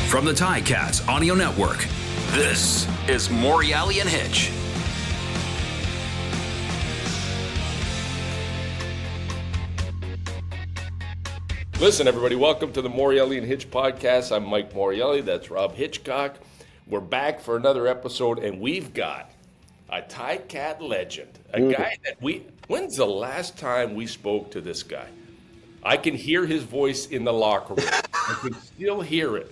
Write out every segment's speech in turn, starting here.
From the Ticats Audio Network, this is Morreale and Hitch. Listen, everybody, welcome to the Morreale and Hitch podcast. I'm Mike Morreale. That's Rob Hitchcock. We're back for another episode, and we've got a Ticat legend, a guy that when's the last time we spoke to this guy? I can hear his voice in the locker room. I can still hear it.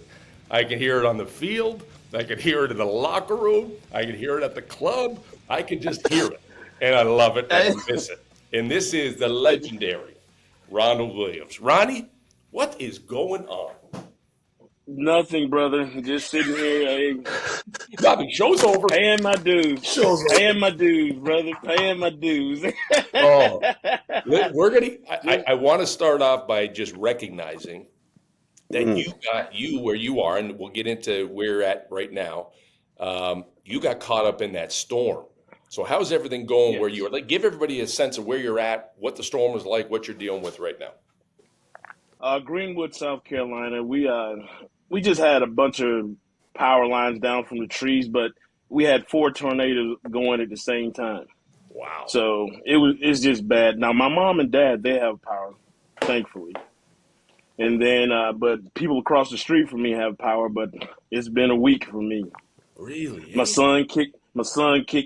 I can hear it on the field. I can hear it in the locker room. I can hear it at the club. I can just hear it, and I love it, and I miss it. And this is the legendary Ronald Williams. Ronnie, what is going on? Nothing, brother. Just sitting here. Nothing. Show's over. Paying my dues. Paying my dues, brother. Paying my dues. Oh, we're gonna. I want to start off by just recognizing that you got where you are, and we'll get into where you're at right now. You got caught up in that storm. So how's everything going where you are? Like, give everybody a sense of where you're at, what the storm was like, what you're dealing with right now. Greenwood, South Carolina. We just had a bunch of power lines down from the trees, but we had 4 tornadoes going at the same time. Wow. So it's just bad. Now my mom and dad, they have power, thankfully. And then but people across the street from me have power, but it's been a week for me. Really? My son kicked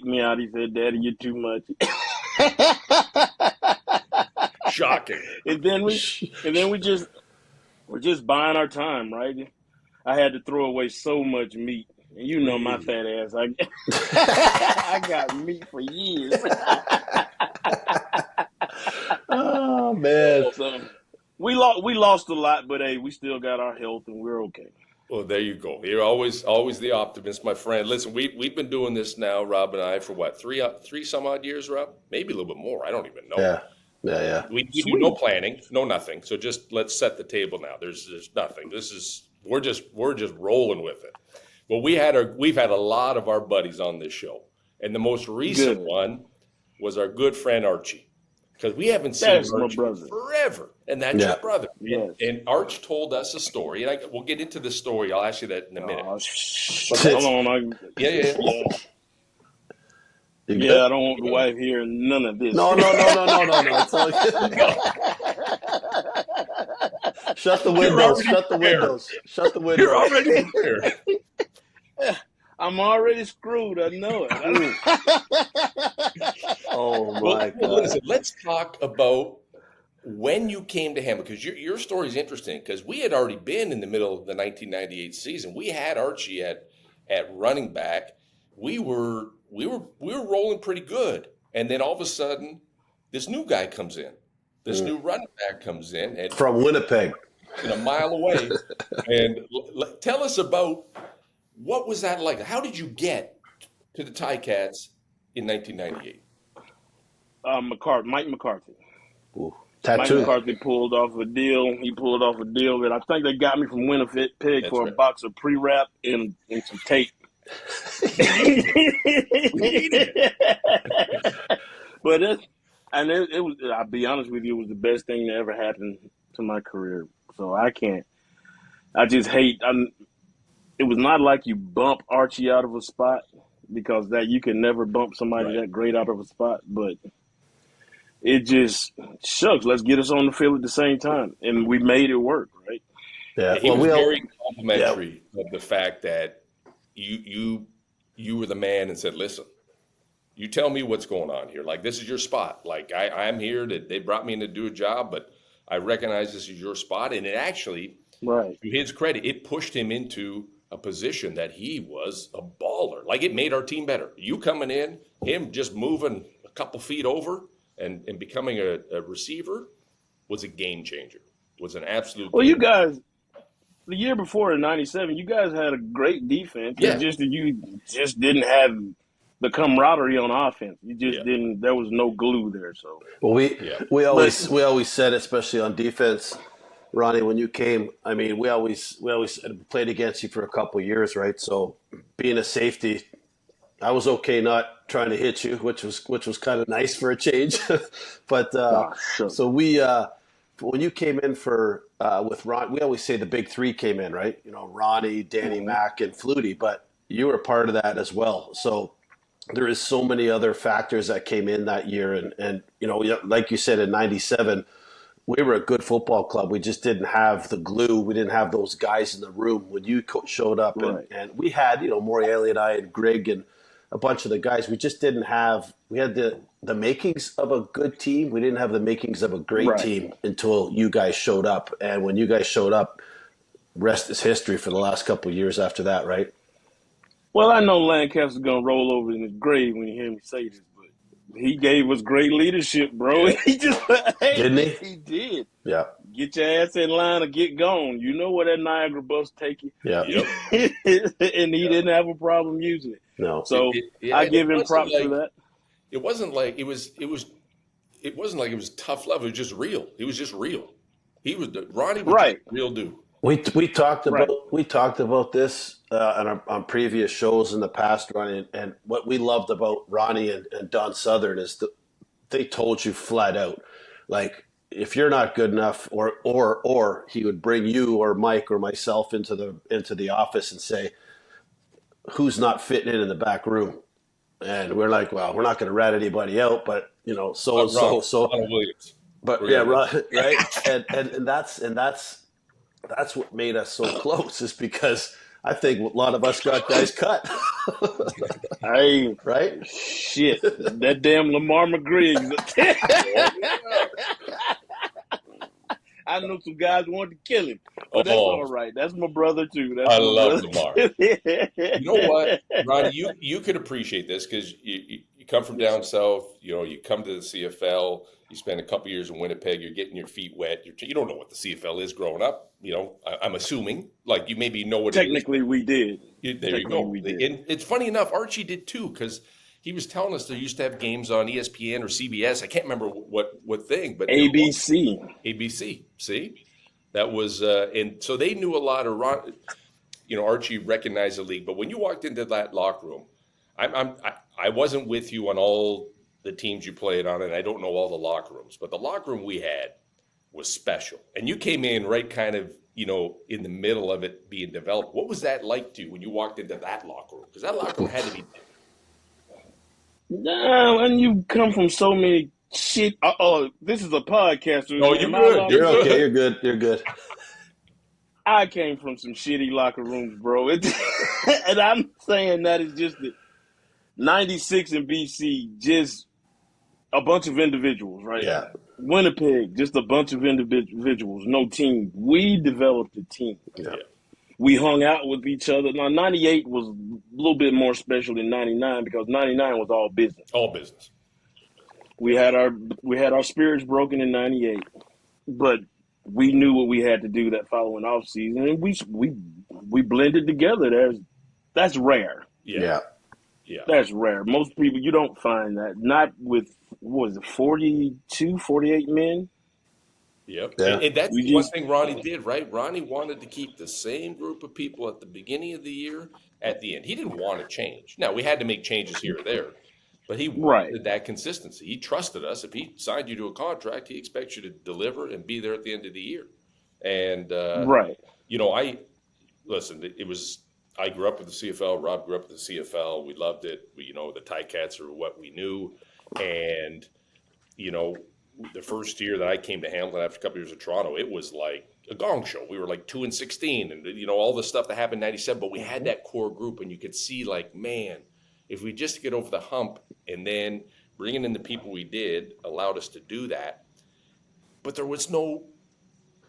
me out. He said, "Daddy, you're too much." Shocking. And then we're just buying our time, right? I had to throw away so much meat. And you know my fat ass. I got meat for years. Oh man. So we lost a lot, but hey, we still got our health and we're okay. Well, there you go. You're always the optimist, my friend. Listen, we've been doing this now, Rob and I, for what, three some odd years, Rob? Maybe a little bit more. I don't even know. Yeah. We do no planning, no nothing. So just let's set the table now. There's nothing. We're just rolling with it. Well, we've had a lot of our buddies on this show, and the most recent one was our good friend Archie, because we haven't seen Archie forever, and that's your brother. Yes. And Arch told us a story, and we'll get into the story. I'll ask you that in a minute. Hold on. Yeah. Yeah, I don't want the wife hearing none of this. No. It's all good. Shut the windows. You're already prepared. I'm already screwed. I know it. Oh my God. Listen, let's talk about when you came to Hamilton, because your story is interesting. Because we had already been in the middle of the 1998 season. We had Archie at running back. We were rolling pretty good, and then all of a sudden, this new guy comes in. This new running back comes in, and from Winnipeg, a mile away. And tell us about what was that like. How did you get to the Ticats in 1998? Mike McCarthy. Ooh, tattoo. Mike McCarthy pulled off a deal. He pulled off a deal that I think they got me from Winnipeg for a box of pre-wrap and some tape. But it was. I'll be honest with you, it was the best thing that ever happened to my career. So I just hate. It was not like you bump Archie out of a spot, because that you can never bump somebody that great out of a spot. But it just shucks. Let's get us on the field at the same time, and we made it work, right? Yeah. He was very complimentary of the fact that you were the man and said, "Listen, you tell me what's going on here. Like, this is your spot. Like, I'm here. They brought me in to do a job, but I recognize this is your spot." And it actually, to his credit, it pushed him into a position that he was a baller. Like, it made our team better. You coming in, him just moving a couple feet over and becoming a receiver was a game changer. Was an absolute. Well, you guys. The year before in '97, you guys had a great defense. Yeah. It's just that you just didn't have the camaraderie on offense. You just didn't. There was no glue there. So we always said, especially on defense, Ronnie, when you came, I mean, we always played against you for a couple of years, right? So being a safety, I was okay not trying to hit you, which was kind of nice for a change. But so we when you came in for with Ron, we always say the big three came in, right? You know, Ronnie, Danny Mac, and Flutie, but you were part of that as well. So there is so many other factors that came in that year, and you know, like you said, in '97. We were a good football club. We just didn't have the glue. We didn't have those guys in the room when you showed up. Right. And we had, you know, Morreale and I and Greg and a bunch of the guys. We just didn't have – we had the makings of a good team. We didn't have the makings of a great team until you guys showed up. And when you guys showed up, rest is history for the last couple of years after that, right? Well, I know Lancaster's going to roll over in his grave when you hear me say this. He gave us great leadership, bro. Yeah. He just Didn't he? He did. Yeah. Get your ass in line or get gone. You know where that Niagara bus take you. Yeah. Yep. And he didn't have a problem using it. No. So I give him props for that. It wasn't like it wasn't like it was tough love. It was just real. It was just real. Ronnie was just a real dude. We talked about this on previous shows in the past, Ronnie, and what we loved about Ronnie and Don Southern is they told you flat out, like, if you're not good enough, or he would bring you or Mike or myself into the office and say, who's not fitting in the back room, and we're like, well, we're not going to rat anybody out, but you know, Ronald Williams. But yeah, right, and that's what made us so close, is because I think a lot of us got guys cut. Hey, right? Shit, that damn Lamar McGriggs. I know some guys wanted to kill him, but that's all right. That's my brother too. I love Lamar. You know what, Ronnie? You could appreciate this because you come from down south. You know, you come to the CFL. You spend a couple years in Winnipeg. You're getting your feet wet. You don't know what the CFL is growing up. You know, I'm assuming, like, you maybe know what. Technically, we did. There you go. And it's funny enough, Archie did too, because he was telling us they used to have games on ESPN or CBS. I can't remember what thing, but ABC. ABC. See, that was, and so they knew a lot of. Archie recognized the league, but when you walked into that locker room, I wasn't with you on all the teams you played on, and I don't know all the locker rooms, but the locker room we had was special. And you came in right kind of, in the middle of it being developed. What was that like to you when you walked into that locker room? Because that locker room had to be. No, and you come from so many shit. This is a podcast. Oh, you're good. You're okay. You're good. You're good. I came from some shitty locker rooms, bro. And I'm saying that is just the 96 in BC, just a bunch of individuals, right? Yeah. Winnipeg, just a bunch of individuals, no team. We developed a team. Yeah. We hung out with each other. Now, 98 was a little bit more special than 99 because 99 was all business. All business. We had our spirits broken in 98, but we knew what we had to do that following off season, and we blended together. That's rare. Yeah. That's rare. Most people, you don't find that. Not with, 42, 48 men? Yep. Yeah. And that's one thing Ronnie did, right? Ronnie wanted to keep the same group of people at the beginning of the year at the end. He didn't want to change. Now, we had to make changes here or there, but he wanted that consistency. He trusted us. If he signed you to a contract, he expects you to deliver and be there at the end of the year. And, I grew up with the CFL. Rob grew up with the CFL. We loved it. The Ticats are what we knew. And, the first year that I came to Hamilton after a couple years of Toronto, it was like a gong show. We were like 2-16 and, all the stuff that happened in 97, but we had that core group and you could see like, man, if we just get over the hump and then bringing in the people we did allowed us to do that. But there was no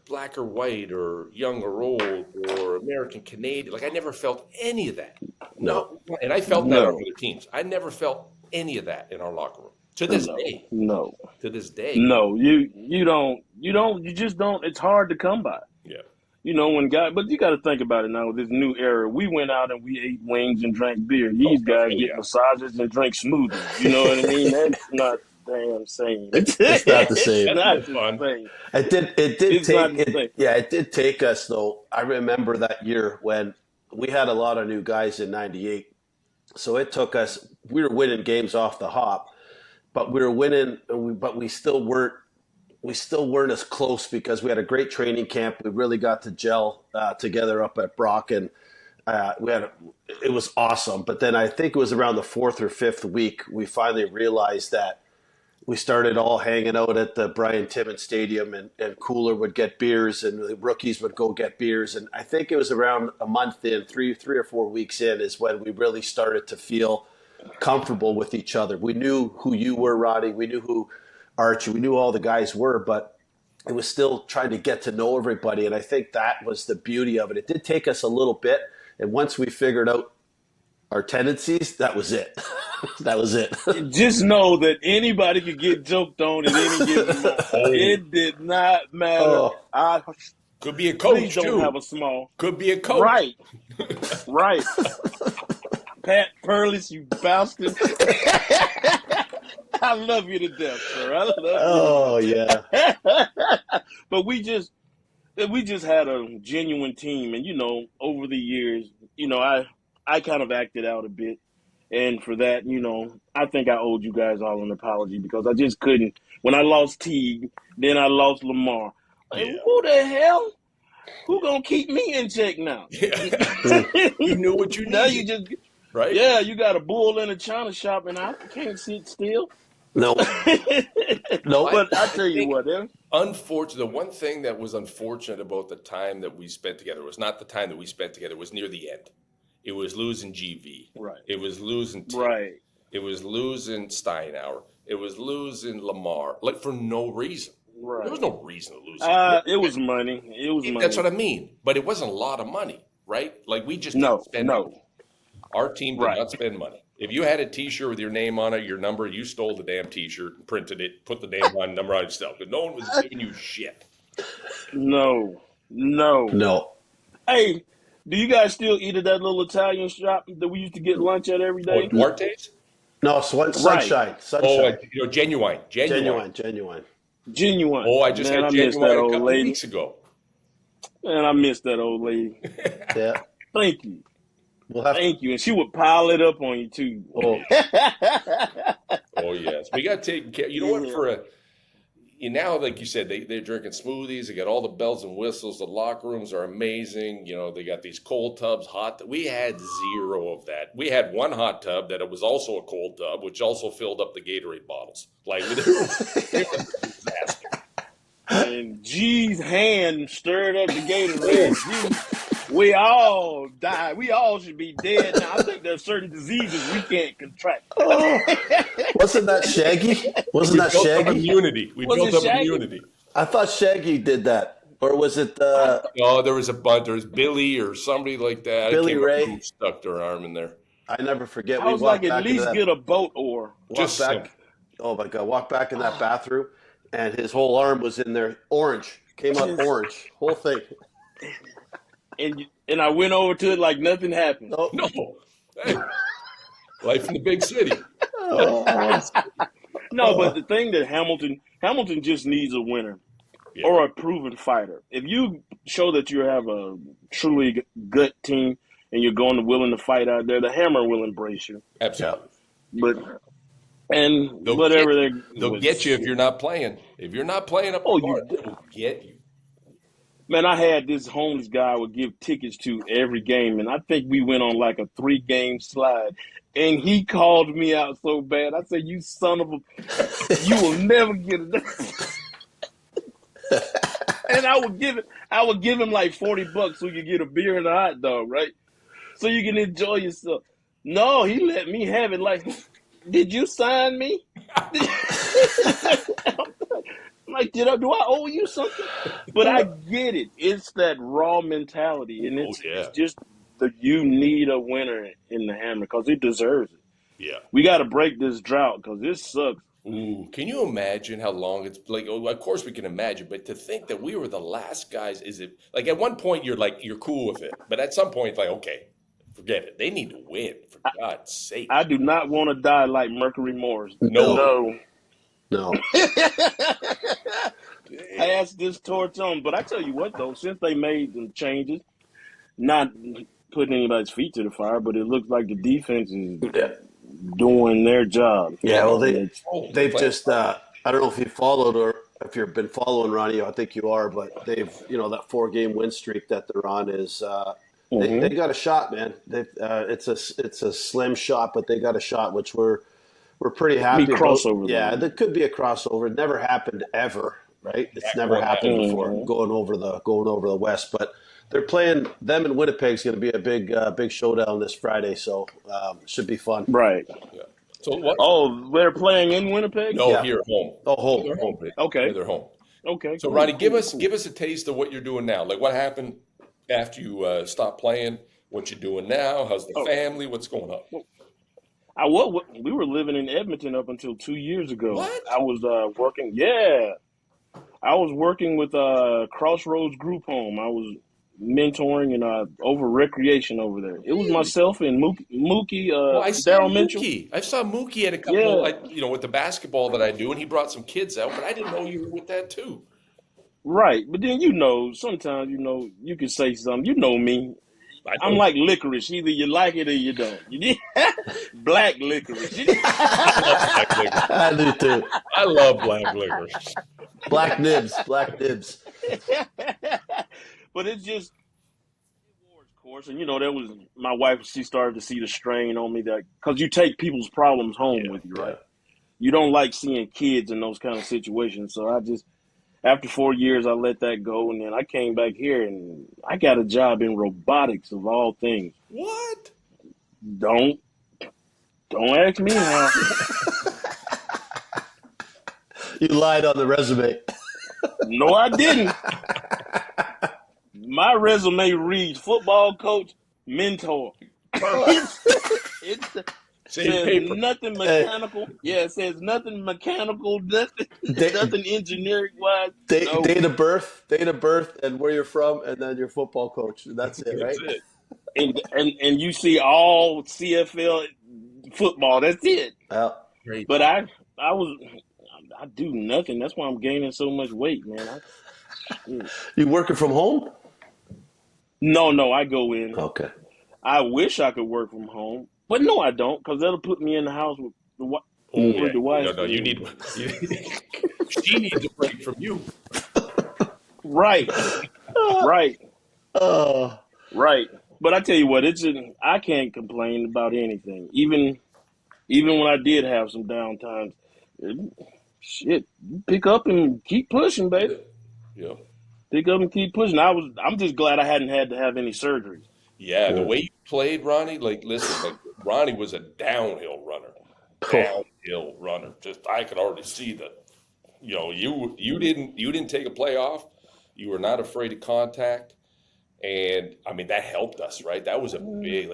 black or white or young or old or American Canadian. Like I never felt any of that. No. And I felt that on other teams. I never felt any of that in our locker room. To this day. No. To this day. No, you just don't. It's hard to come by. Yeah. But you got to think about it now with this new era. We went out and we ate wings and drank beer. These guys get massages and drink smoothies. You know what I mean? That's not damn same. It's not the same. It's not the same. It did take us though. I remember that year when we had a lot of new guys in 98. So it took us, we were winning games off the hop, but we were winning, but we still weren't we still weren't as close because we had a great training camp. We really got to gel together up at Brock, and it was awesome. But then I think it was around the fourth or fifth week we finally realized that we started all hanging out at the Brian Timmins Stadium, and Cooler would get beers, and the rookies would go get beers. And I think it was around a month in, three or 4 weeks in, is when we really started to feel comfortable with each other. We knew who you were, Roddy. We knew who Archie. We knew all the guys were, but it was still trying to get to know everybody. And I think that was the beauty of it. It did take us a little bit. And once we figured out our tendencies, that was it. That was it. Just know that anybody could get joked on at any given moment. It did not matter. I Could be a coach, please don't too. have a small. Could be a coach. Right. Right. Pat Perlis, you bastard. I love you to death, sir. I love you. Oh, yeah. But we just had a genuine team. And, over the years, I kind of acted out a bit. And for that, I think I owed you guys all an apology because I just couldn't. When I lost Teague, then I lost Lamar. Like, who the hell? Who gonna keep me in check now? Yeah. You knew what you needed. Now you just right? Yeah, you got a bull in a china shop, and I can't sit still. No. No. But I tell you what, Unfortunate. The one thing that was unfortunate about the time that we spent together was not the time that we spent together. It was near the end. It was losing GV. Right. It was losing T. Right. It was losing Steinauer. It was losing Lamar, like for no reason. Right. There was no reason to lose. It was money. It was money. That's what I mean. But it wasn't a lot of money, right? Like we just didn't spend money. Our team did not spend money. If you had a T-shirt with your name on it, your number, you stole the damn T-shirt, printed it, put the name on, number on yourself. Because no one was giving you shit. No. Hey, do you guys still eat at that little Italian shop that we used to get lunch at every day? Duarte's? No, Sunshine. Oh, Genuine. Genuine. Oh, I just had Genuine a couple weeks ago. Man, I miss that old lady. Yeah. Thank you. Thank you. And she would pile it up on you, too. Oh, oh yes. We got taken care. You know what? Now, like you said, they're drinking smoothies. They got all the bells and whistles. The locker rooms are amazing. They got these cold tubs, hot. We had zero of that. We had one hot tub that it was also a cold tub, which also filled up the Gatorade bottles. Like, it was a disaster. And G's hand stirred up the Gatorade. We all died. We all should be dead now. I think there's certain diseases we can't contract. wasn't that Shaggy? Wasn't that Shaggy? Immunity. We built up immunity. I thought Shaggy did that. Or was it No, there was a bunch. There was Billy or somebody like that. Billy Ray who stuck their arm in there. I never forget. I was like, at least get a boat oar. Just back. Oh my God! Walk back in that bathroom, and his whole arm was in there. Orange came up, orange, whole thing. And I went over to it like nothing happened. Oh. No, hey, life in the big city. No, but the thing that Hamilton just needs a winner or a proven fighter. If you show that you have a truly good team and you're willing to fight out there, the Hammer will embrace you. Absolutely. They'll get you if you're not playing. If you're not playing up, they'll get you. Man, I had this homeless guy I would give tickets to every game, and I think we went on like a 3-game slide. And he called me out so bad. I said, "You son of a, you will never get it." And I would give him like $40 so he could get a beer and a hot dog, right? So you can enjoy yourself. No, he let me have it. Like, did you sign me? I'm like, do I owe you something? But I get it. It's that raw mentality, and it's just you need a winner in the Hammer because it deserves it. Yeah, we got to break this drought because this sucks. Ooh, can you imagine how long it's like? Oh, of course we can imagine, but to think that we were the last guys, is it like at one point you're cool with it, but at some point it's like, okay, forget it. They need to win for God's sake. I do not want to die like Mercury Morris. No. Pass this torch on. But I tell you what, though, since they made the changes, not putting anybody's feet to the fire, but it looks like the defense is doing their job. Yeah, well, they've just I don't know if you followed if you've been following Ronnie, I think you are, but they've, that 4-game win streak that they're on is they got a shot, man. It's a slim shot, but they got a shot, which we're pretty happy about. Crossover, Yeah, though. there could be a crossover. It never happened ever, right? It's never happened before going over the West, but they're playing them in Winnipeg's going to be a big showdown this Friday, so should be fun. Right. Yeah. So what? Oh, they're playing in Winnipeg? No, here at home. Oh, home. They're home. Okay. Yeah, they're home. Okay. So, Ronnie, give us a taste of what you're doing now. Like, what happened after you stopped playing? What you're doing now? How's the family? What's going on? We were living in Edmonton up until 2 years ago. What? I was working. Yeah, I was working with Crossroads Group Home. I was mentoring and over recreation over there. It was myself and Mookie, I saw Daryl Mitchell. Mookie. I saw Mookie at a couple, with the basketball that I do, and he brought some kids out, but I didn't know you were with that too. Right, but then sometimes you can say something. You know me. I'm like licorice. Either you like it or you don't. Black licorice. I do too. I love black licorice. Black nibs. But it's just of course, and that was my wife. She started to see the strain on me because you take people's problems home with you, right? You don't like seeing kids in those kind of situations. So after 4 years, I let that go, and then I came back here, and I got a job in robotics of all things. What? Don't ask me how. You lied on the resume. No, I didn't. My resume reads football coach, mentor. It says nothing mechanical. Yeah, it says nothing mechanical, nothing engineering wise. Date of birth, and where you're from, and then your football coach. That's it, right? That's it. And you see all CFL football. That's it. Well, but I do nothing. That's why I'm gaining so much weight, man. You working from home? No, I go in. Okay. I wish I could work from home, but no, I don't, because that'll put me in the house with the wife. No, you need. She needs a break from you. Right. But I tell you what, I can't complain about anything. Even when I did have some downtimes, pick up and keep pushing, baby. Yeah. Pick up and keep pushing. I'm just glad I hadn't had to have any surgery. Yeah, the way you played, Ronnie. Ronnie was a downhill runner. Just I could already see that. You didn't take a play off. You were not afraid of contact, and I mean that helped us, right? That was a big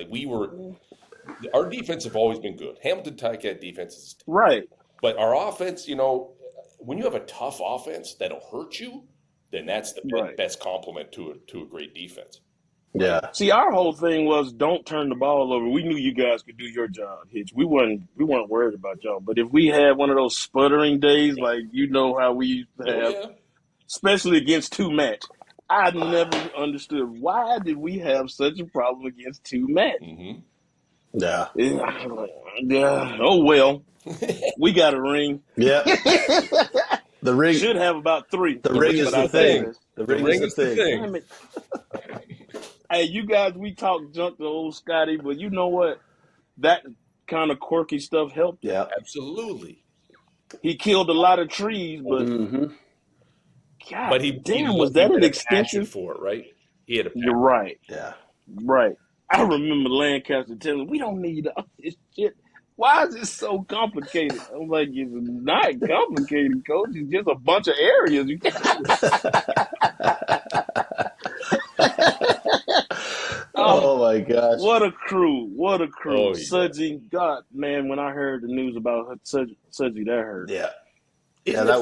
our defense have always been good. Hamilton Ticat defense is right, but our offense, when you have a tough offense that'll hurt you, then that's the best compliment to a great defense. Yeah. See, our whole thing was don't turn the ball over. We knew you guys could do your job, Hitch. We weren't worried about y'all. But if we had one of those sputtering days, like how we used to have, especially against two match, I never understood why did we have such a problem against two match. Mm-hmm. Yeah. Yeah. Oh well, we got a ring. Yeah. The ring should have about 3. The ring is the thing. The ring is the thing. Damn it. Hey, you guys, we talk junk to old Scotty, but you know what? That kind of quirky stuff helped. Yeah, absolutely. He killed a lot of trees, but God, was that an extension for it? Right? He had a You're right. Yeah, right. I remember Lancaster telling me, we don't need all this shit. Why is it so complicated? I'm like, it's not complicated, coach. It's just a bunch of areas. You Oh my gosh! What a crew! What a crew! Oh, yeah. Sudgy, God, man! When I heard the news about Sudgy, that hurt. Yeah, that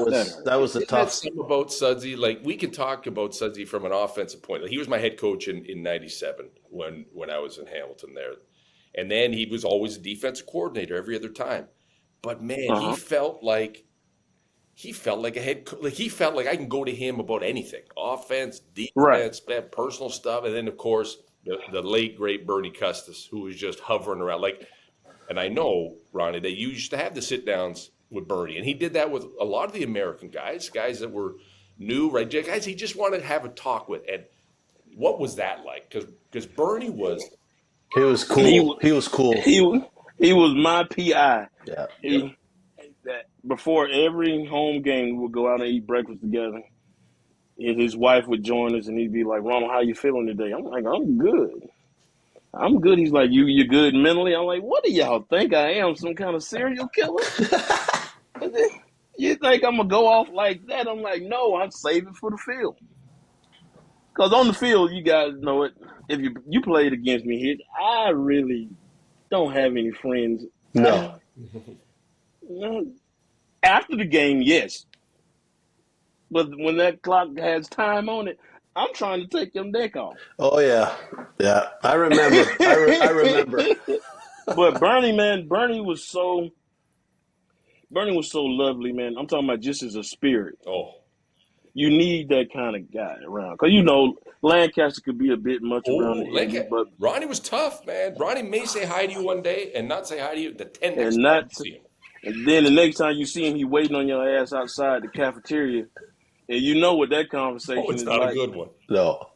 was a tough. Something about Sudsy. Like we can talk about Sudsy from an offensive point. Like, he was my head coach in '97 when I was in Hamilton there, and then he was always a defensive coordinator every other time. But man, he felt like a head. Like he felt like I can go to him about anything: offense, defense, personal stuff, and then of course. The late, great Bernie Custis, who was just hovering around. And I know, Ronnie, that you used to have the sit-downs with Bernie, and he did that with a lot of the American guys that were new, right? Guys he just wanted to have a talk with. And what was that like? Because Bernie was He was cool. He was cool. He was my PI. Yeah. That before every home game, we would go out and eat breakfast together. And his wife would join us, and he'd be like, "Ronald, how you feeling today?" I'm like, "I'm good. I'm good." He's like, "You good mentally?" I'm like, "What do y'all think I am? Some kind of serial killer? You think I'm gonna go off like that?" I'm like, "No, I'm saving for the field." Because on the field, you guys know it. If you played against me here, I really don't have any friends. No. After the game, yes. But when that clock has time on it, I'm trying to take them deck off. Oh yeah, yeah. I remember. I remember. But Bernie, man, Bernie was so lovely, man. I'm talking about just as a spirit. oh. You need that kind of guy around. Because, Lancaster could be a bit much around the edges, but Ronnie was tough, man. Ronnie may say hi to you one day and not say hi to you the 10 next and time not, you see him. and then the next time you see him, he waiting on your ass outside the cafeteria. And you know what that conversation Oh, it's is not like. a good one. No.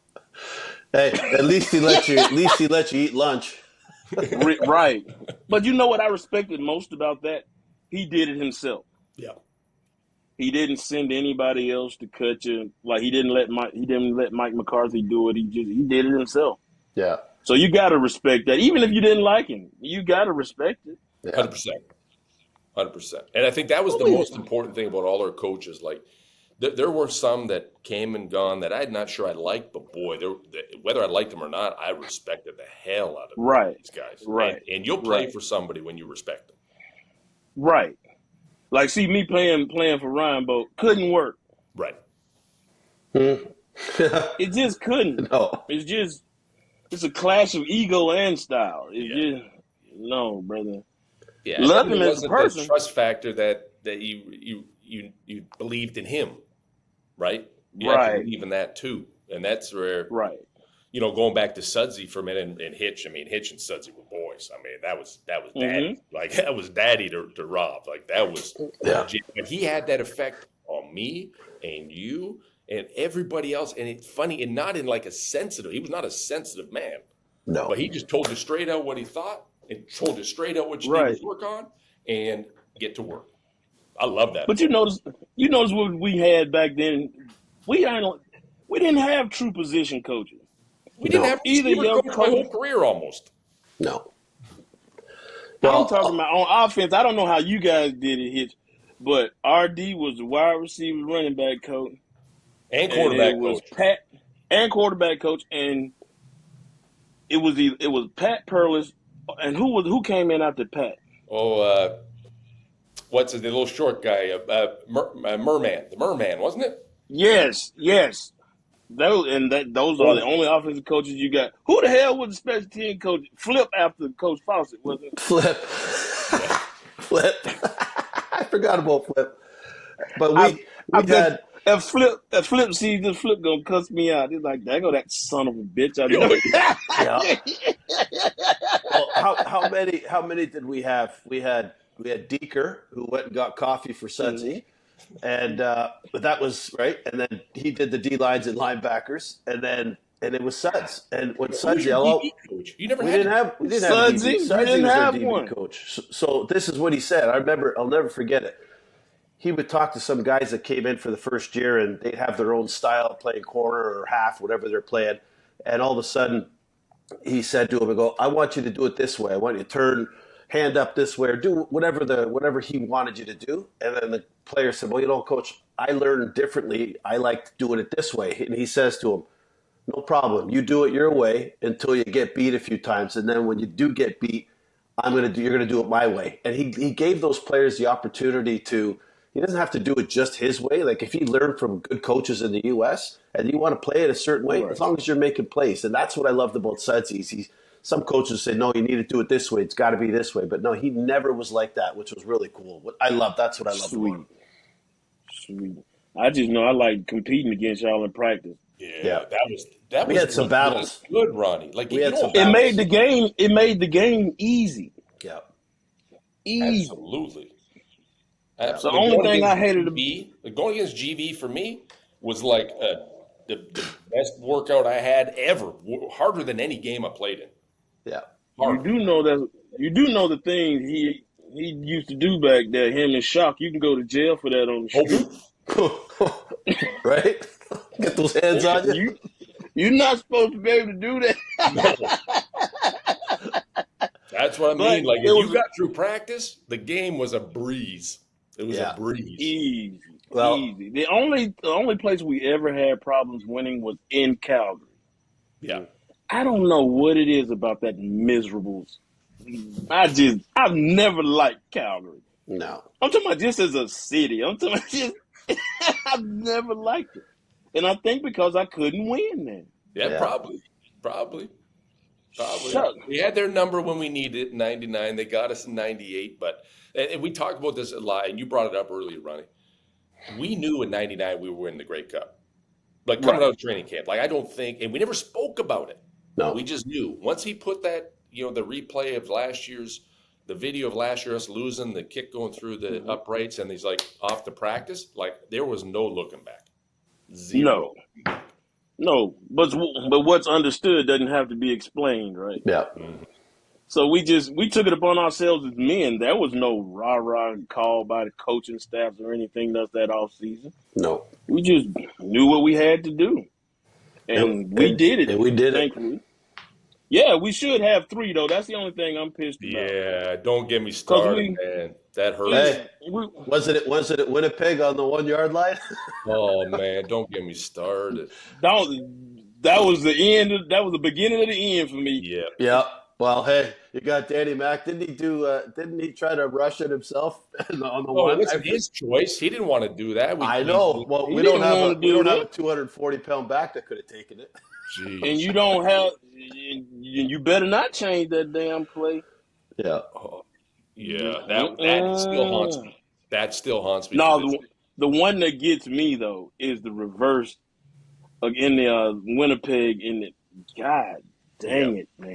Hey, at least he let you. At least he let you eat lunch. Right. But you know what I respected most about that? He did it himself. Yeah. He didn't send anybody else to cut you. Like he didn't let Mike McCarthy do it. He did it himself. Yeah. So you got to respect that. Even if you didn't like him, you got to respect it. 100%. 100%. And I think that was the most important thing about all our coaches. Like, there were some that came and gone that I'm not sure I liked, but boy, whether I liked them or not, I respected the hell out of these guys. Right. And you'll play for somebody when you respect them. Right. Like, see, me playing for Ryan Boat couldn't work. Right. It just couldn't. No. It's a clash of ego and style. No, brother. Yeah. Love him as a person. The trust factor that you believed in him, right? You have to believe in that too, and that's where going back to Sudsy for a minute and Hitch. I mean, Hitch and Sudsy were boys. I mean, that was daddy. Like that was daddy to Rob. Like that was legit. But he had that effect on me and you and everybody else. And it's funny, and not in like he was not a sensitive man. No. But he just told you straight out what he thought and told you straight out what you need to work on and get to work. I love that. But you notice what we had back then. We didn't have true position coaches. We didn't have either young coach my whole career almost. No. Well, I'm talking about on offense. I don't know how you guys did it, Hitch, but RD was the wide receiver running back coach. And quarterback coach. Pat and quarterback coach, and it was Pat Perlis, and who came in after Pat? What's the little short guy? Merman, the Merman, wasn't it? Yes. Those are the only offensive coaches you got. Who the hell was the special team coach? Flip after Coach Fawcett, wasn't it? Flip. Flip. I forgot about Flip. But we had. If Flip sees this, Flip gonna cuss me out. He's like, "There go that son of a bitch." Well, how many did we have? We had Deeker, who went and got coffee for Sudsy, and but that was right. And then he did the D lines and linebackers, and it was Suds. And when Sudsy, you never we didn't have Sudsy. Sudsy didn't was our have DB one coach. So this is what he said. I'll never forget it. He would talk to some guys that came in for the first year, and they'd have their own style of playing corner or half, whatever they're playing. And all of a sudden, he said to him, I want you to do it this way. I want you to turn hand up this way, or do whatever he wanted you to do." And then the player said, "Well, coach, I learned differently. I like doing it this way." And he says to him, "No problem. You do it your way until you get beat a few times. And then when you do get beat, you're going to do it my way." And he gave those players the opportunity to. He doesn't have to do it just his way. Like if he learned from good coaches in the U.S. and you want to play it a certain way, as long as you're making plays. And that's what I loved about Sudsy. Some coaches say, "No, you need to do it this way. It's got to be this way." But no, he never was like that, which was really cool. That's what I love. Sweet. I just know I like competing against y'all in practice. Yeah. That was we had some battles. Good, Ronnie. Like we had some battles. It made the game easy. Yeah. Easy. Absolutely. The Absolutely. only thing I hated Going against GV for me was like the best workout I had ever. Harder than any game I played in. Yeah. you do know the things he used to do back there. Him and Shock, you can go to jail for that on the street. Right? Get those hands on you. You're not supposed to be able to do that. No. That's what I mean. Like, if you got through practice, the game was a breeze. It was a breeze. Easy. The only place we ever had problems winning was in Calgary. Yeah. I don't know what it is about that miserable. I've never liked Calgary. No. I'm talking about just as a city. I'm talking about I've never liked it. And I think because I couldn't win then. Yeah, probably. We had their number when we needed it in 99. They got us in 98. But and we talked about this a lot, and you brought it up earlier, Ronnie. We knew in 99 we were winning the Grey Cup. Like, coming out of training camp. Like, I don't think – and we never spoke about it. No. We just knew. Once he put that, the replay of the video of last year, us losing, the kick going through the uprights, and he's, like, off to practice, like, there was no looking back. Zero. No, but what's understood doesn't have to be explained, right? Yeah. Mm-hmm. So we took it upon ourselves as men. There was no rah-rah call by the coaching staffs or anything else that off season. No. We just knew what we had to do. And we did it. And we did thankfully. Yeah, we should have 3, though. That's the only thing I'm pissed about. Yeah, don't get me started, man. That hurts. Hey, was it at Winnipeg on the 1 yard line? Oh, man, don't get me started. That was the end. That was the beginning of the end for me. Yeah. Yeah. Well, hey, you got Danny Mac. Didn't he try to rush it himself on the one? It wasn't his choice. He didn't want to do that. I know. Well, we don't have a 240-pound back that could have taken it. Jeez. And you don't have. You better not change that damn play. Yeah. Yeah. That still haunts me. That still haunts me. No, the one that gets me though is the reverse in the Winnipeg. In the God dang it, man.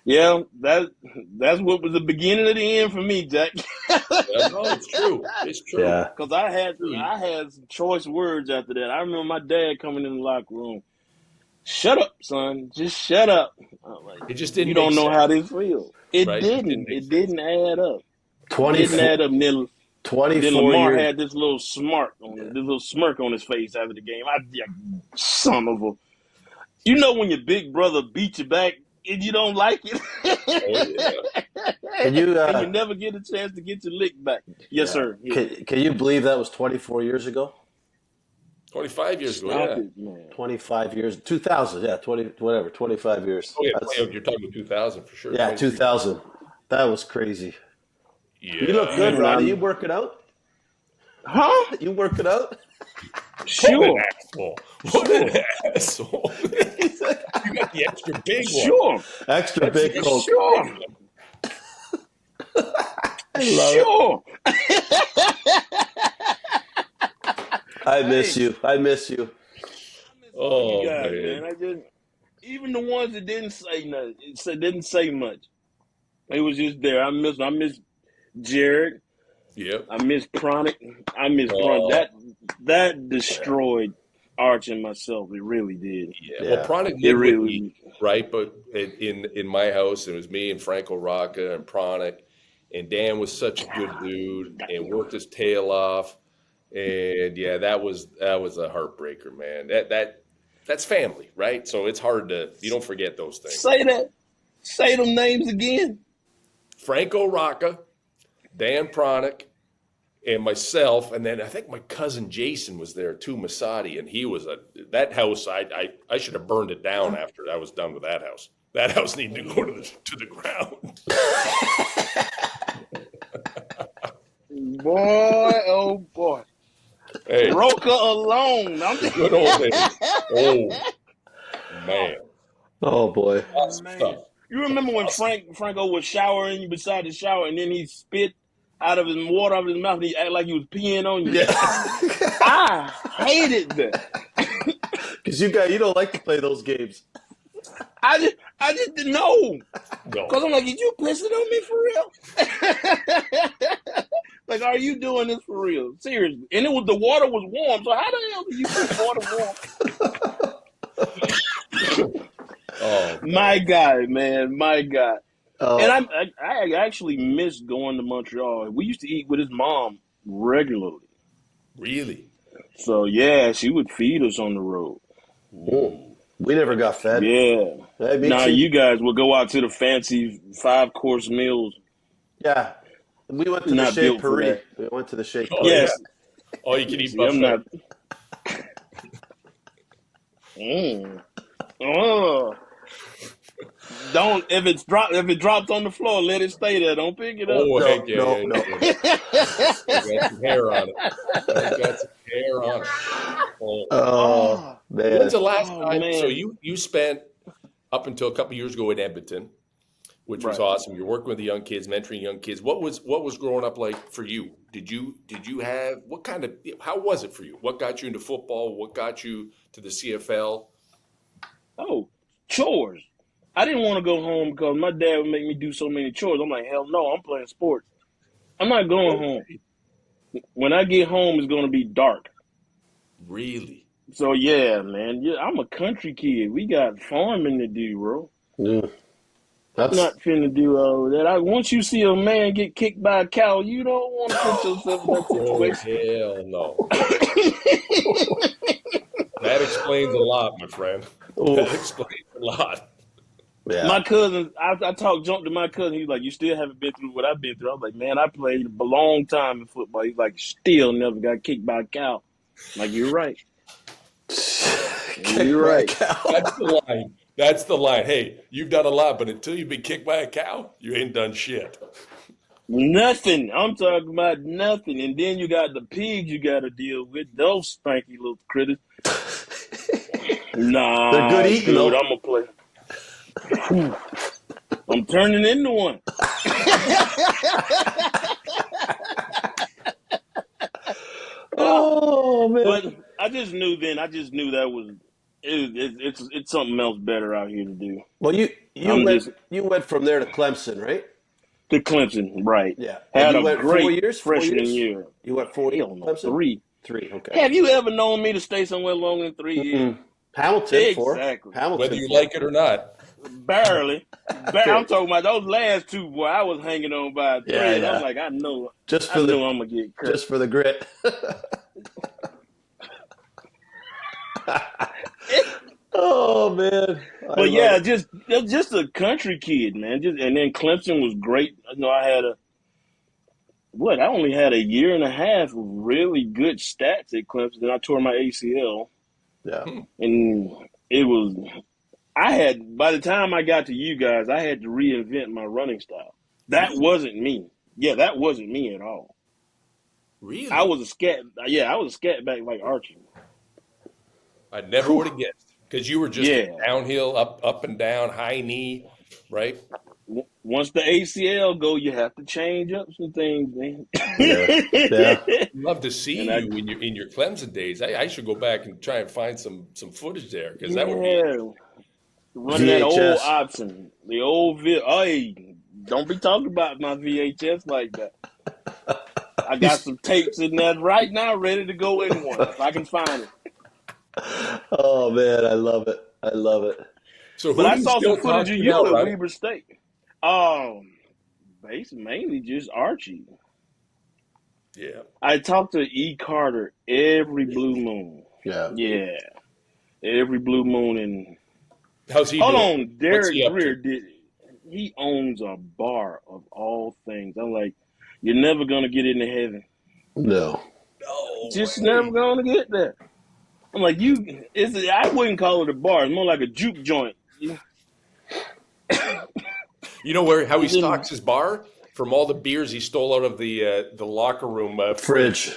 Yeah. That's what was the beginning of the end for me, Jack. No, it's true. It's true. Yeah. Because I had some choice words after that. I remember my dad coming in the locker room. Shut up, son. Just shut up. It just didn't. You don't know how this feels. It Right? didn't. It didn't add up. 24 It didn't add up. Then 24 Lamar years. had this little smirk on his face after the game. Son of a. You know when your big brother beats you back and you don't like it. Can you? And you never get a chance to get your lick back. Yes, sir. Yeah. Can you believe that was 24 years ago? 25 years ago, Stop yeah. it, man. 25 years. 2000, yeah, 25 years. Oh, yeah, you're talking 2000 for sure. Yeah, 2000. That was crazy. Yeah. You look good, Ronnie. You work it out? Huh? You work it out? Sure. What an asshole. You got the extra big one. Sure. Extra big Coke. Sure. Sure. I miss you. Oh, God, man. Even the ones that didn't say nothing, didn't say much. It was just there. I miss Jared. Yep. I miss Pronic. Pronic. That destroyed Arch and myself. It really did. Yeah. Well, Pronic It lived with really me, right? But in my house, it was me and Franco Rocca and Pronic, and Dan was such a good dude and worked his tail off. And yeah, that was a heartbreaker, man. That's family, right? So it's hard you don't forget those things. Say them names again. Franco Rocca, Dan Pronic, and myself, and then I think my cousin Jason was there too, Masadi, and he was that house. I should have burned it down after I was done with that house. That house needed to go to the ground. Boy, oh boy. Hey, Roca alone. good old days. Oh man. Oh boy. Awesome stuff. You remember when Franco was showering beside the shower and then he spit out of his water out of his mouth and he acted like he was peeing on you? Yeah. I hated that. Because you don't like to play those games. I just didn't know. No. Because I'm like, is you pissing on me for real? like, are you doing this for real? Seriously. And the water was warm, so how the hell did you keep water warm? Oh, my guy, man, my guy. And I actually missed going to Montreal. We used to eat with his mom regularly. Really? So, yeah, she would feed us on the road. Ooh. We never got fed. Yeah. Now, you guys would go out to the fancy 5-course meals. Yeah. We went to the Chez Paris. We went to the Chez Paris. Yes. Yeah. Oh, you can eat buffet. I'm not. Oh. Don't if it drops on the floor, let it stay there. Don't pick it up. Oh, heck no. Got some hair on it. Got some hair on it. Oh, man. When's the last time? Man. So you spent up until a couple years ago in Edmonton, which was awesome. You're working with the young kids, mentoring young kids. What was growing up like for you? Did you have how was it for you? What got you into football? What got you to the CFL? Oh, chores. I didn't want to go home because my dad would make me do so many chores. I'm like, hell no, I'm playing sports. I'm not going home. When I get home, it's going to be dark. Really? So, yeah, man. Yeah, I'm a country kid. We got farming to do, bro. Mm. I'm not finna do all that. Once you see a man get kicked by a cow, you don't want to put yourself in that situation. Hell no. That explains a lot, my friend. That explains a lot. Yeah. My cousin, I talked junk to my cousin. He's like, you still haven't been through what I've been through. I was like, man, I played a long time in football. He's like, still never got kicked by a cow. I'm like, you're right. You're right. That's the line. That's the line. Hey, you've done a lot, but until you've been kicked by a cow, you ain't done shit. Nothing. I'm talking about nothing. And then you got the pigs you got to deal with. Those stanky little critters. Nah, they're good eating, dude, though. I'm going to play. I'm turning into one. Oh, man. But I just knew that was it's something else better out here to do. Well, you went from there to Clemson, right? To Clemson, right. Yeah. Had you a went great 4 years? freshman year. You went 4 years? Clemson? Three. Okay. Have you ever known me to stay somewhere longer than 3 years? Hamilton, Exactly. Hamilton, whether you like it or not. Barely. I'm talking about those last two, boy. I was hanging on by a thread. Yeah. I'm like, I know I'm gonna get cut. Just for the grit. Oh man. But yeah, just a country kid, man. And then Clemson was great. You know, I only had a year and a half of really good stats at Clemson. Then I tore my ACL. Yeah. And by the time I got to you guys, I had to reinvent my running style. That wasn't me. Yeah, that wasn't me at all. Really? I was a scat back like Archie. I never would have guessed. Because you were just downhill, up and down, high knee, right? Once the ACL go, you have to change up some things, man. Yeah. I'd love to see you in your Clemson days. I should go back and try and find some footage there because that would be run that old option, the old Hey, don't be talking about my VHS like that. I got some tapes in there right now, ready to go in one if I can find it. Oh man, I love it. So, but I saw some footage of you at right? Weber State. Mainly just Archie. Yeah. I talked to E. Carter every blue moon. Yeah. Every blue moon. And how's he? Hold doing? on, Derek Greer he owns a bar of all things. I'm like, you're never gonna get into heaven. No. Just never gonna get there. I'm like, I wouldn't call it a bar. It's more like a juke joint. You know how he stocks his bar? From all the beers he stole out of the locker room fridge.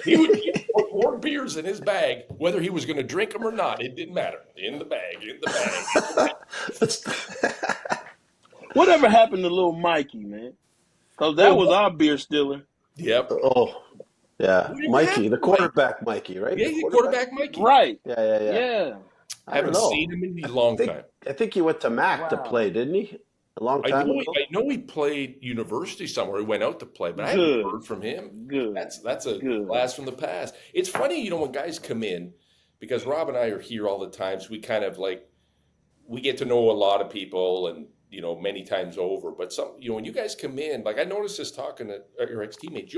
He would put more beers in his bag, whether he was going to drink them or not. It didn't matter. In the bag. Whatever happened to little Mikey, man? Because that was our beer stealer. Yep. Oh, yeah. Mikey, the quarterback Mikey, right? Yeah, the quarterback Mikey. Right. Yeah. I haven't seen him in a long time. I think he went to Mac to play, didn't he? a long time ago. I know he played university somewhere. He went out to play, but I Good. haven't heard from him. Good. That's a Good. blast from the past. It's funny, you know, when guys come in, because Rob and I are here all the time, so we kind of like, we get to know a lot of people and, you know, many times over. But some, you know, when you guys come in, like I noticed this talking to your ex-teammates,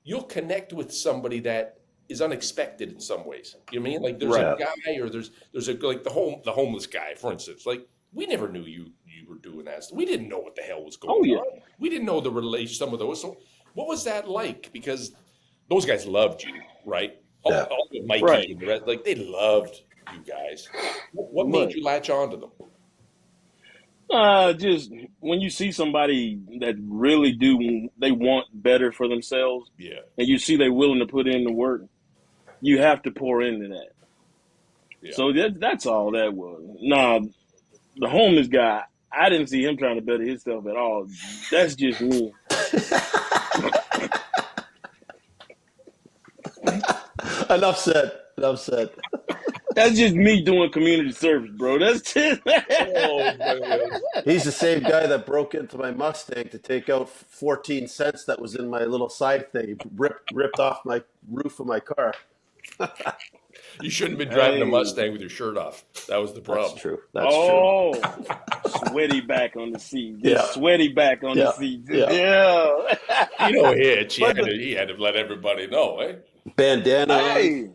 you'll connect with somebody that is unexpected in some ways. You know what I mean? Like there's a guy, or there's a, like the homeless guy, for instance. Like we never knew you were doing that. We didn't know what the hell was going on. We didn't know the relation, some of those. So what was that like? Because those guys loved you, right? All of Mikey and the rest, like they loved you guys. What made you latch on to them? Just when you see somebody that really they want better for themselves, and you see they're willing to put in the work, you have to pour into that. Yeah. So that's all that was. Nah, the homeless guy, I didn't see him trying to better himself at all. That's just me. Enough said. That's just me doing community service, bro. That's just. He's the same guy that broke into my Mustang to take out 14 cents that was in my little side thing. He ripped off my roof of my car. You shouldn't have been driving a Mustang with your shirt off. That was the problem. That's true. That's true. Sweaty back on the seat. Sweaty back on the seat. Yeah. You know, Hitch, he had to let everybody know, eh? Bandana. Hey.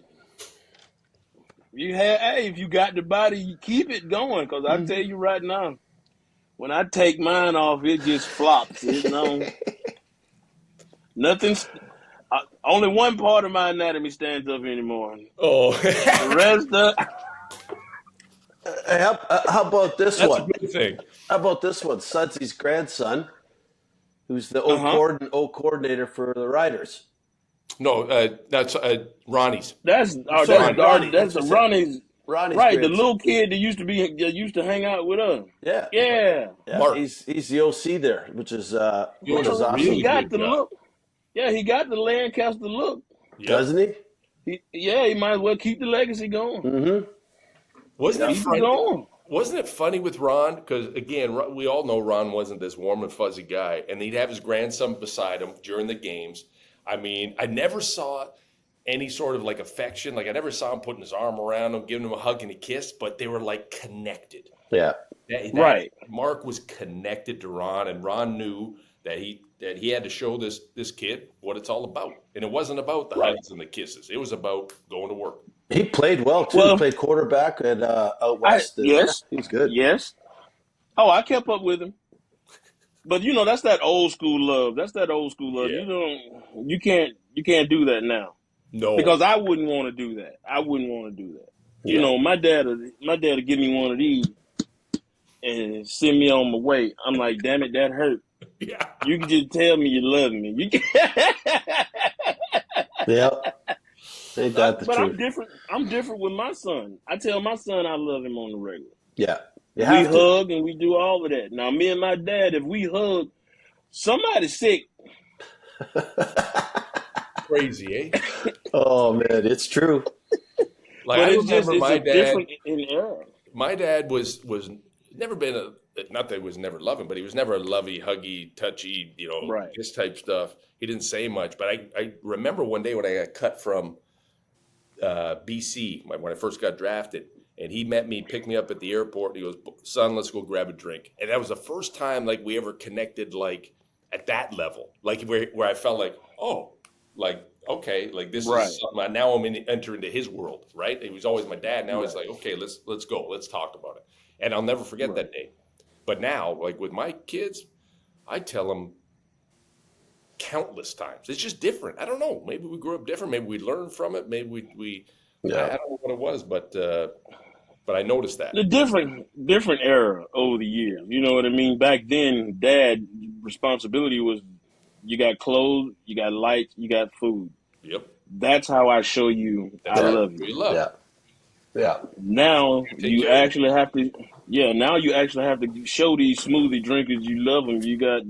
If you got the body, you keep it going. Because I tell you right now, when I take mine off, it just flops. Nothing's. Only one part of my anatomy stands up anymore. Oh. The rest of. How about this one? That's a good thing. How about this one? Sudsy's grandson, who's the O coordinator for the Riders. No, that's Ronnie's. That's Ronnie's. Ronnie's right, grandson. the little kid that used to hang out with us. Yeah. Mark. He's the OC there, which is awesome. He got the look. Yeah, he got the Lancaster look. Yep. Doesn't he? He might as well keep the legacy going. Mm-hmm. Wasn't it funny with Ron? Because, again, we all know Ron wasn't this warm and fuzzy guy. And he'd have his grandson beside him during the games. I mean, I never saw any sort of, like, affection. Like, I never saw him putting his arm around him, giving him a hug and a kiss. But they were, like, connected. Yeah. Right. Mark was connected to Ron, and Ron knew that he had to show this kid what it's all about. And it wasn't about the hugs and the kisses. It was about going to work. He played well, too. He played quarterback at out west. Yes. He was good. Yes. Oh, I kept up with him. But, that's that old school love. Yeah. You can't do that now. No. Because I wouldn't want to do that. Yeah. My dad would give me one of these and send me on my way. I'm like, damn it, that hurt. Yeah. You can just tell me you love me. You can. Yeah. Ain't that the but truth? I'm different with my son. I tell my son I love him on the regular. Yeah. We hug and we do all of that. Now, me and my dad, if we hug, somebody's sick. Crazy, eh? Oh, man, it's true. Like, but I it's remember my dad. Different in era. My dad was never been not that he was never loving, but he was never a lovey, huggy, touchy, this type stuff. He didn't say much. But I remember one day when I got cut from BC, when I first got drafted, and he met me, picked me up at the airport, and he goes, son, let's go grab a drink. And that was the first time, like, we ever connected, like, at that level. Like, where I felt like, oh, like, okay, like, this is something. Now I'm enter into his world, right? He was always my dad. Now he's like, okay, let's go. Let's talk about it. And I'll never forget that day. But now, like, with my kids, I tell them countless times. It's just different. I don't know. Maybe we grew up different. Maybe we learned from it. Maybe we I don't know what it was, but I noticed that. The different era over the years. You know what I mean? Back then, dad responsibility was you got clothes, you got lights, you got food. Yep. That's how I show you I love you. Yeah. Now you actually have to. Yeah. Now you actually have to show these smoothie drinkers you love them. You got.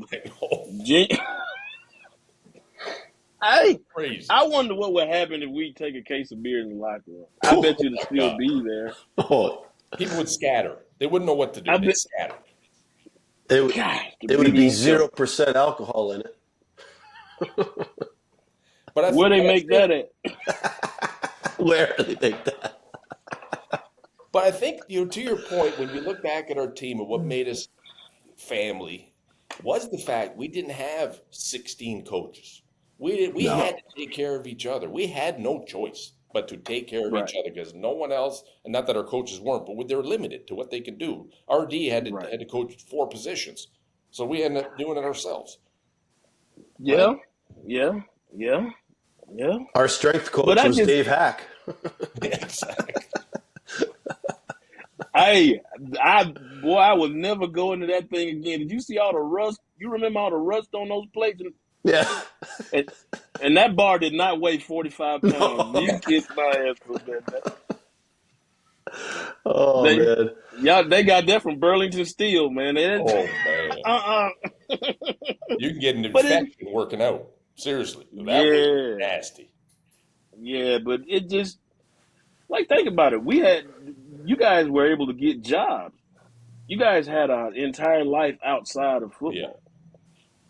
Crazy. I wonder what would happen if we take a case of beer in the locker room. I bet you it'd still be there. People would scatter. They wouldn't know what to do. They'd scatter. God, it would be 0% alcohol in it. But Where they make that at? Where do they make that? But I think, to your point, when you look back at our team and what made us family was the fact we didn't have 16 coaches. We had to take care of each other. We had no choice but to take care of each other because no one else, and not that our coaches weren't, but they were limited to what they could do. RD had to coach 4 positions, so we ended up doing it ourselves. Yeah, right? yeah. Our strength coach was Dave Hack. Exactly. I would never go into that thing again. Did you see all the rust? You remember all the rust on those plates? Yeah. And that bar did not weigh 45 pounds. No. You kiss my ass for that. Oh, man. Yeah, they got that from Burlington Steel, man. Man. You can get an infection working out. Seriously. That was nasty. Yeah, but it just, think about it. You guys were able to get jobs. You guys had an entire life outside of football. Yeah.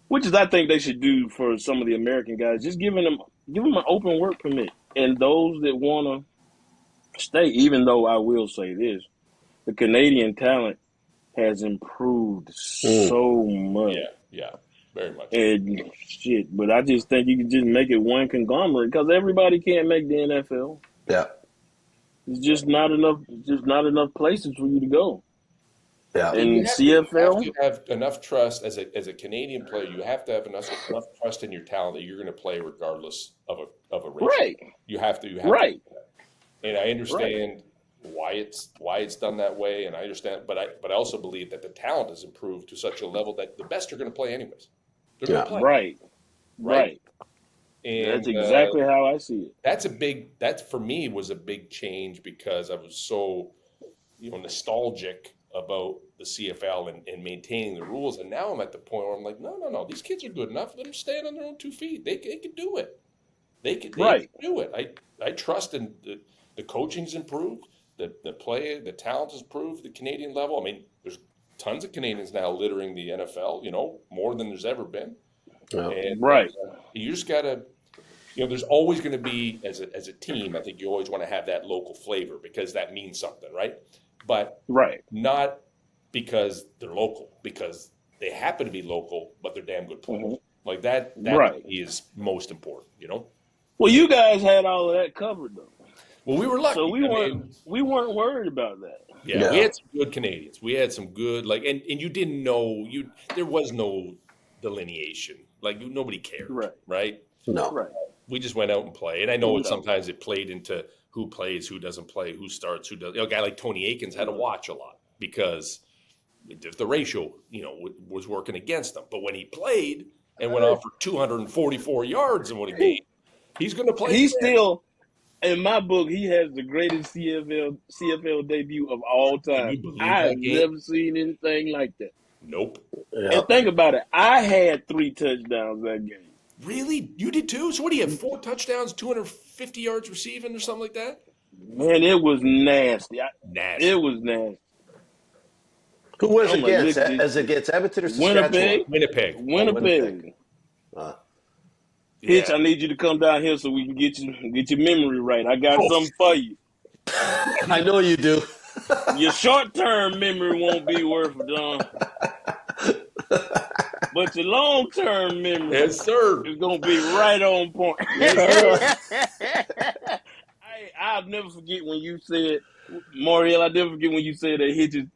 Which is, I think they should do for some of the American guys, just give them an open work permit. And those that want to stay, even though I will say this, the Canadian talent has improved so much. Yeah, very much. And shit, but I just think you can just make it one conglomerate because everybody can't make the NFL. Yeah. It's just not enough places for you to go. Yeah. And CFL, you have enough trust as a Canadian player. You have to have enough trust in your talent that you're going to play regardless of a race. Right. You have to. Right. And I understand why it's done that way, and I understand, but I also believe that the talent has improved to such a level that the best are going to play anyways. They're going to play. Right. And that's exactly how I see it. That for me was a big change because I was so, nostalgic about the CFL and maintaining the rules. And now I'm at the point where I'm like, no, these kids are good enough. Let them stand on their own 2 feet. They can do it. They can do it. I trust in the coaching's improved, the play, the talent has improved, the Canadian level. I mean, there's tons of Canadians now littering the NFL, more than there's ever been. And, you just got to, there's always going to be, as a team, I think you always want to have that local flavor because that means something, right? But not because they're local, because they happen to be local, but they're damn good players. Mm-hmm. Like that is most important, Well, you guys had all of that covered, though. Well, we were lucky. So we weren't worried about that. Yeah, we had some good Canadians. We had some good, and you didn't know, there was no delineation. Nobody cared, right? No. Right. We just went out and played. And I know sometimes it played into who plays, who doesn't play, who starts, who doesn't. A guy like Tony Akins had to watch a lot because the ratio, was working against him. But when he played and went off for 244 yards in one game, he's going to play. He's still, in my book, he has the greatest CFL debut of all time. I've never seen anything like that. Nope. Yeah. And think about it. I had 3 touchdowns that game. Really? You did too? So what do you have, 4 touchdowns, 250 yards receiving or something like that? Man, it was nasty. It was nasty. Who was it against? As against Edmonton or Saskatchewan? Winnipeg. Hitch, I need you to come down here so we can get your memory right. I got something for you. I know you do. Your short-term memory won't be worth a darn. But your long-term memory is going to be right on point. I'll never forget when you said, Morreale, I'll never forget when you said that Hitch's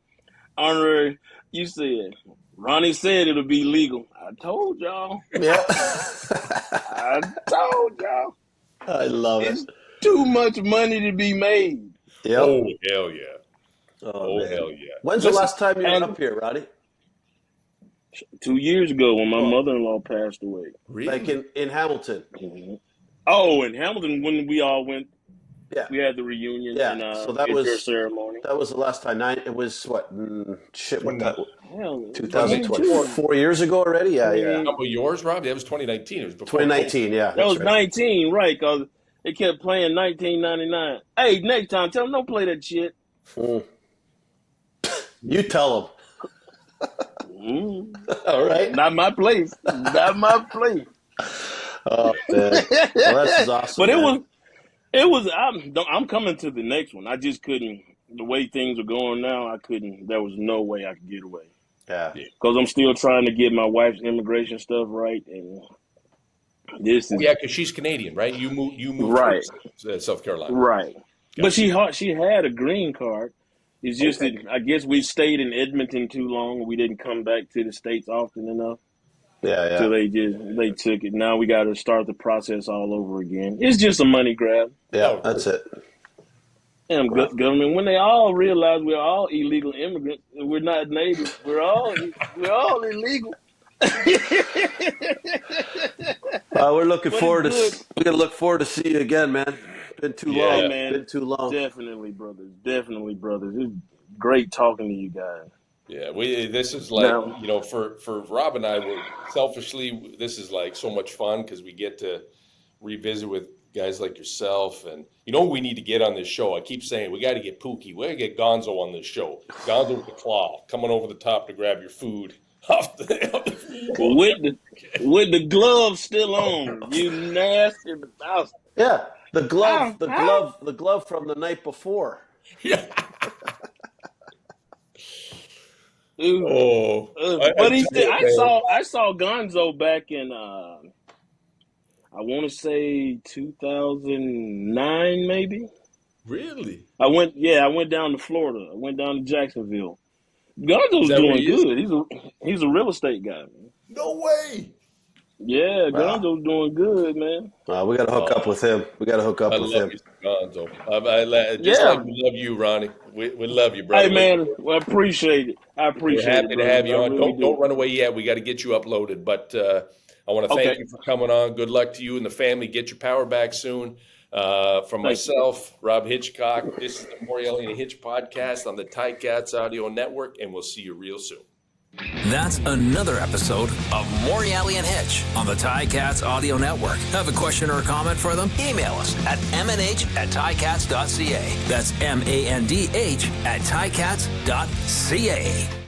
honorary, you said, Ronnie said it'll be legal. I told y'all. Yeah. I told y'all. I love it. It's too much money to be made. Yep. Oh, hell yeah. Oh, hell yeah. When's the last time you were up here, Roddy? 2 years ago when my mother-in-law passed away. Really? In Hamilton. Mm-hmm. Oh, in Hamilton when we all went. Yeah. We had the reunion and so that was ceremony. That was the last time. It was what? 2012. 4 years ago already? Yeah. How about yours, Rob? That was 2019. It was before 2019, yeah. That was 19, right, because they kept playing 1999. Hey, next time, tell them don't play that shit. You tell them. All right. Not my place. Not my place. Oh man. Well, this is awesome. But man. it was. I'm coming to the next one. I just couldn't. The way things are going now, I couldn't. There was no way I could get away. Yeah. Because I'm still trying to get my wife's immigration stuff right, and this is because she's Canadian, right? You moved right, to South Carolina, right. Gotcha. But she had a green card. It's just that I guess we stayed in Edmonton too long. We didn't come back to the States often enough. Yeah. So they took it. Now we got to start the process all over again. It's just a money grab. Yeah, that's it. Damn government. When they all realize we're all illegal immigrants and we're not native, we're all illegal. We're looking But forward it's we're gonna look forward to see you again, man. Been too long, man. Been too long. Definitely, brothers. It's great talking to you guys. Yeah, this is like, Now- for Rob and I, selfishly, this is like so much fun because we get to revisit with guys like yourself. And we need to get on this show. I keep saying we got to get Pookie. We got to get Gonzo on this show. Gonzo with the claw coming over the top to grab your food off the with the gloves still on. You nasty bastard. Yeah, the glove from the night before. Yeah. But I saw Gonzo back in I want to say 2009 maybe. Really? I went down to Florida. I went down to Jacksonville. Gonzo's doing good. He's a real estate guy, man. No way. Yeah, Gonzo's doing good, man. We got to hook up with him. We got to hook up with him. Gonzo. Like we love you, Ronnie. We love you, brother. Hey, man, I appreciate it. We're happy to have you on. Don't run away yet. We got to get you uploaded. But I want to thank you for coming on. Good luck to you and the family. Get your power back soon. From myself, Rob Hitchcock, this is the Morreale and Hitch podcast on the Ticats Audio Network, and we'll see you real soon. That's another episode of Morreale and Hitch on the Ticats Audio Network. Have a question or a comment for them? Email us at manh@ticats.ca. That's MANDH@ticats.ca.